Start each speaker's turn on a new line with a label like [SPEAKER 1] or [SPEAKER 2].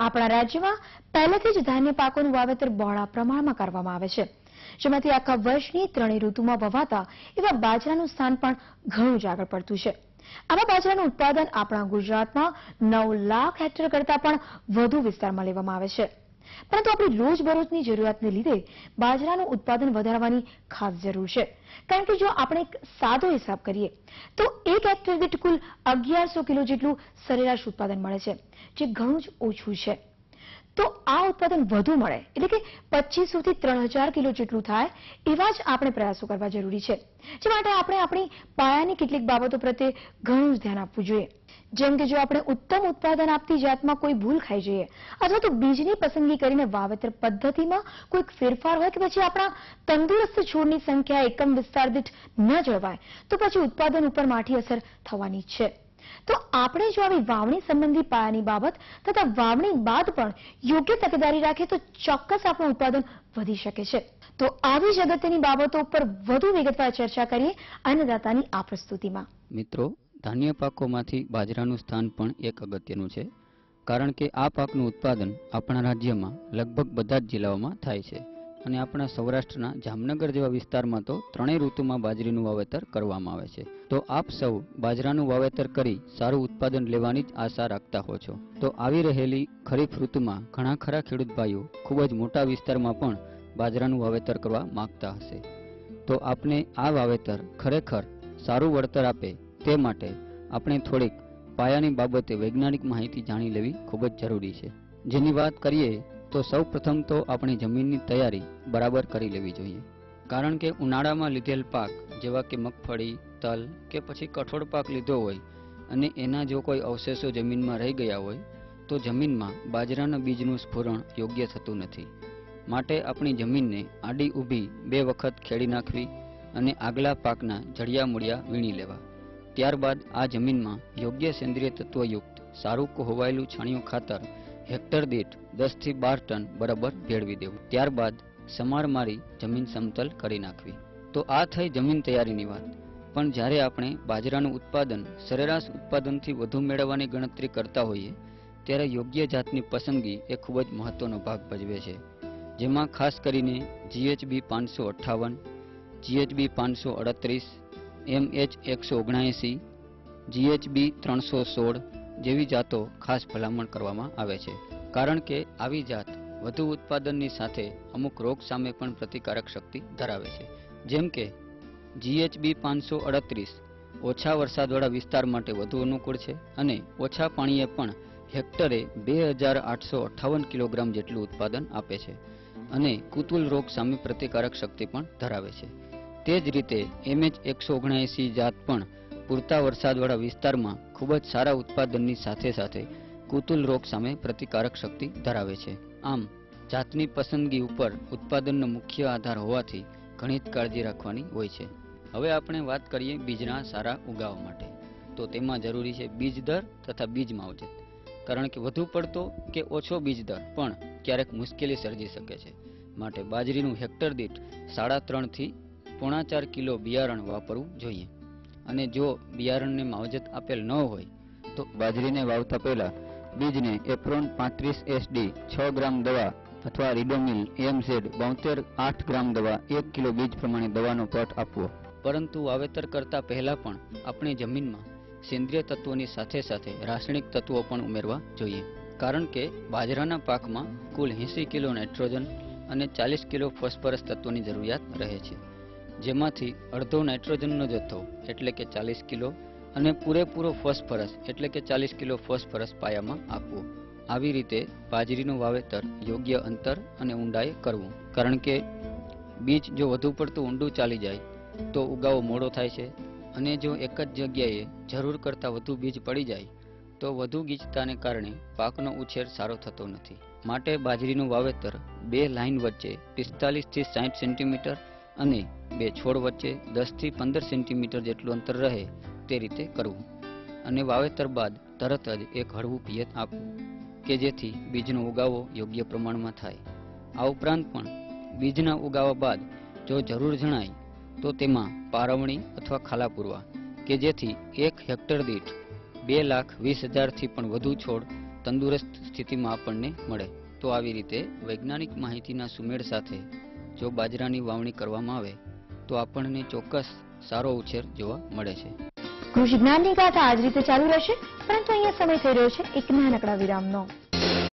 [SPEAKER 1] આપણા રાજ્યમાં પહેલેથી જ ધાન્ય પાકોનું વાવેતર બહોળા પ્રમાણમાં કરવામાં આવે છે, જેમાંથી આખા વર્ષની ત્રણેય ઋતુમાં વવાતા એવા બાજરાનું સ્થાન પણ ઘણું જ આગળ પડતું છે. આવા બાજરાનું ઉત્પાદન આપણા ગુજરાતમાં 9 લાખ હેક્ટર કરતાં પણ વધુ વિસ્તારમાં લેવામાં આવે છે. પરંતુ આપણી રોજબરોજની જરૂરિયાતને લીધે બાજરાનું ઉત્પાદન વધારવાની ખાસ જરૂર છે, કારણ કે જો આપણે એક સાદો હિસાબ કરીએ તો 1 હેક્ટર દીઠ કુલ 1100 કિલો જેટલું સરેરાશ ઉત્પાદન મળે છે, જે ઘણું જ ઓછું છે. તો આ ઉત્પાદન વધુ મળે એટલે કે 2500 થી 3000 કિલો જેટલું થાય એવા જ આપણે પ્રયાસો કરવા જરૂરી છે. જે માટે આપણે આપણી પાયાની કેટલીક બાબતો પ્રત્યે ઘણું જ ધ્યાન આપવું જોઈએ. જેમ કે જો આપણે ઉત્તમ ઉત્પાદન આપતી જાતમાં કોઈ ભૂલ ખાઈ જઈએ અથવા તો બીજની પસંદગી કરીને વાવેતર પદ્ધતિમાં કોઈક ફેરફાર હોય કે પછી આપણા તંદુરસ્ત છોડની સંખ્યા એકમ વિસ્તાર દીઠ ન જળવાય તો પછી ઉત્પાદન ઉપર માઠી અસર થવાની છે. તો આપણે જો આવી વાવણી સંબંધી પાયાની બાબત તથા વાવણી બાદ પણ યોગ્ય તકેદારી રાખીએ તો ચોક્કસ આપણું ઉત્પાદન વધી શકે છે. તો આવી જ અગત્યની બાબતો ઉપર વધુ વિગતવાર ચર્ચા કરીએ અન્નદાતાની આ પ્રસ્તુતિમાં.
[SPEAKER 2] મિત્રો, ધાન્ય પાકોમાંથી બાજરાનું સ્થાન પણ એક અગત્યનું છે, કારણ કે આ પાકનું ઉત્પાદન આપણા રાજ્યમાં લગભગ બધા જ જિલ્લાઓમાં થાય છે અને આપણા સૌરાષ્ટ્રના જામનગર જેવા વિસ્તારમાં તો ત્રણેય ઋતુમાં બાજરીનું વાવેતર કરવામાં આવે છે. તો આપ સૌ બાજરાનું વાવેતર કરી સારું ઉત્પાદન લેવાની જ આશા રાખતા હો છો. તો આવી રહેલી ખરીફ ઋતુમાં ઘણા ખરા ખેડૂત ભાઈઓ ખૂબ જ મોટા વિસ્તારમાં પણ બાજરાનું વાવેતર કરવા માંગતા હશે. તો આપને આ વાવેતર ખરેખર સારું વળતર આપે તે માટે આપણે થોડીક પાયાની બાબતે વૈજ્ઞાનિક માહિતી જાણી લેવી ખૂબ જ જરૂરી છે. જેની વાત કરીએ તો સૌ પ્રથમ તો આપણી જમીનની તૈયારી બરાબર કરી લેવી જોઈએ, કારણ કે ઉનાળામાં લીધેલ પાક જેવા કે મગફળી, તલ કે પછી કઠોળ પાક લીધો હોય અને એના જો કોઈ અવશેષો જમીનમાં રહી ગયા હોય તો જમીનમાં બાજરાના બીજનું સ્ફુરણ યોગ્ય થતું નથી. માટે આપણી જમીનને આડી ઊભી 2 વખત ખેડી નાખવી અને આગલા પાકના જડિયા મૂળિયા વીણી લેવા. ત્યારબાદ આ જમીનમાં યોગ્ય સેન્દ્રિય તત્વયુક્ત સારું કોહવાયેલું છાણિયું ખાતર હેક્ટર દીઠ 10 થી 12 ટન બરાબર ભેળવી દેવું. ત્યારબાદ સમાર મારી જમીન સમતલ કરી નાખવી. તો આ થઈ જમીન તૈયારીની વાત. પણ જ્યારે આપણે બાજરાનું ઉત્પાદન સરેરાશ ઉત્પાદનથી વધુ મેળવવાની ગણતરી કરતા હોઈએ ત્યારે યોગ્ય જાતની પસંદગી એ ખૂબ જ મહત્વનો ભાગ ભજવે છે, જેમાં ખાસ કરીને GHB 558, GHB 538, MH 179, GHB 316 જેવી જાતો ખાસ ભલામણ કરવામાં આવે છે, કારણ કે આવી જાત વધુ ઉત્પાદનની સાથે અમુક રોગ સામે પણ પ્રતિકારક શક્તિ ધરાવે છે. જેમ કે GHB 538 ઓછા વરસાદવાળા વિસ્તાર માટે વધુ અનુકૂળ છે અને ઓછા પાણીએ પણ હેક્ટરે 2858 કિલોગ્રામ જેટલું ઉત્પાદન આપે છે અને કુતુલ રોગ સામે પ્રતિકારક શક્તિ પણ ધરાવે છે. તે જ રીતે MH 179 જાત પણ પૂરતા વરસાદવાળા વિસ્તારમાં ખૂબ જ સારા ઉત્પાદનની સાથે સાથે કુતુલ રોગ સામે પ્રતિકારક શક્તિ ધરાવે છે. આમ જાતની પસંદગી ઉપર ઉત્પાદનનો મુખ્ય આધાર હોવાથી ઘણી જ કાળજી રાખવાની હોય છે. હવે આપણે વાત કરીએ બીજના સારા ઉગાવા માટે. તો તેમાં જરૂરી છે બીજ દર તથા બીજ માવજત, કારણ કે વધુ પડતો કે ઓછો બીજ દર પણ ક્યારેક મુશ્કેલી સર્જી શકે છે. માટે બાજરીનું હેક્ટર દીઠ 3.5 થી 4.5 કિલો બિયારણ વાપરવું જોઈએ. અને જો બિયારણને માવજત આપેલ ન હોય તો બાજરીને વાવતા પહેલા બીજને એપ્રોન 35 SD 6 ગ્રામ દવા અથવા રીડોમિલ AMZ 72 8 ગ્રામ દવા 1 કિલો બીજ પ્રમાણે દવાનો પટ આપવો. પરંતુ વાવેતર કરતા પહેલા પણ આપણી જમીનમાં સેન્દ્રિય તત્વોની સાથે સાથે રાસાયણિક તત્વો પણ ઉમેરવા જોઈએ, કારણ કે બાજરાના પાકમાં કુલ 80 કિલો નાઇટ્રોજન અને 40 કિલો ફોસ્ફરસ તત્વોની જરૂરિયાત રહે છે, જેમાંથી અડધો નાઇટ્રોજનનો જથ્થો એટલે કે 40 કિલો અને પૂરેપૂરો ફોસ્ફરસ એટલે કે 40 કિલો ફોસ્ફરસ પાયામાં આપવું. આવી રીતે બાજરીનું વાવેતર યોગ્ય અંતર અને ઊંડાઈએ કરવું, કારણ કે બીજ જો વધુ પડતું ઊંડું ચાલી જાય તો ઉગાવો મોડો થાય છે અને જો એક જ જગ્યાએ જરૂર કરતાં વધુ બીજ પડી જાય તો વધુ ગીચતાને કારણે પાકનો ઉછેર સારો થતો નથી. માટે બાજરીનું વાવેતર 2 લાઇન વચ્ચે 45 થી 60 સેન્ટીમીટર અને 2 છોડ વચ્ચે 10 થી 15 સેન્ટીમીટર જેટલું અંતર રહે તે રીતે કરવું અને વાવેતર બાદ તરત જ એક હળવું પિયત આપવું કે જેથી બીજનો ઉગાવો યોગ્ય પ્રમાણમાં થાય. આ ઉપરાંત પણ બીજના ઉગાવા બાદ જો જરૂર જણાય તો તેમાં પારવણી અથવા ખાલા પૂરવા કે જેથી 1 હેક્ટર દીઠ 2,20,000 થી પણ વધુ છોડ તંદુરસ્ત સ્થિતિમાં આપણને મળે. તો આવી રીતે વૈજ્ઞાનિક માહિતીના સુમેળ સાથે જો બાજરાની વાવણી કરવામાં આવે તો આપણને ચોક્કસ સારો ઉછેર જોવા મળે છે.
[SPEAKER 1] કૃષિ જ્ઞાનની ગાથા આ જ રીતે ચાલુ રહેશે, પરંતુ અહીંયા સમય થઈ રહ્યો છે એક નાનકડા વિરામનો.